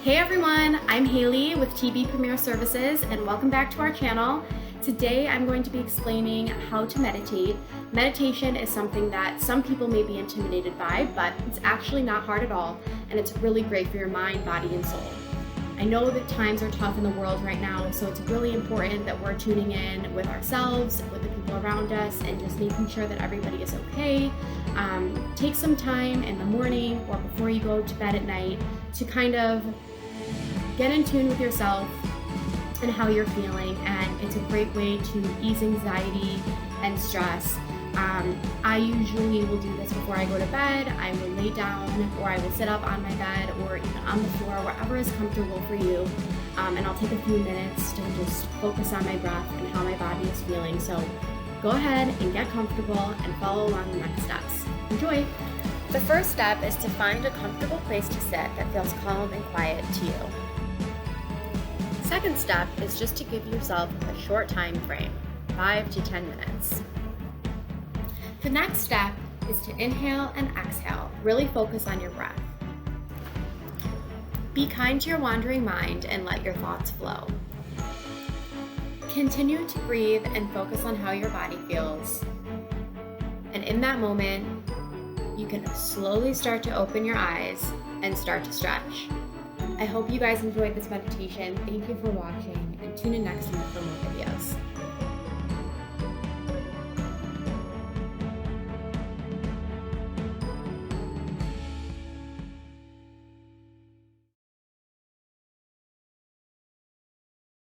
Hey everyone, I'm Haley with TB Premier Services and welcome back to our channel. Today I'm going to be explaining how to meditate. Meditation is something that some people may be intimidated by, but it's actually not hard at all, and it's really great for your mind, body, and soul. I know that times are tough in the world right now, so it's really important that we're tuning in with ourselves, with the people around us, and just making sure that everybody is okay. Take some time in the morning or before you go to bed at night to kind of get in tune with yourself and how you're feeling, and it's a great way to ease anxiety and stress. I usually will do this before I go to bed. I will lay down or I will sit up on my bed or even on the floor, wherever is comfortable for you, and I'll take a few minutes to just focus on my breath and how my body is feeling. So go ahead and get comfortable and follow along the next steps. Enjoy! The first step is to find a comfortable place to sit that feels calm and quiet to you. Second step is just to give yourself a short time frame, 5 to 10 minutes. The next step is to inhale and exhale. Really focus on your breath. Be kind to your wandering mind and let your thoughts flow. Continue to breathe and focus on how your body feels. And in that moment, you can slowly start to open your eyes and start to stretch. I hope you guys enjoyed this meditation. Thank you for watching, and tune in next week for more videos.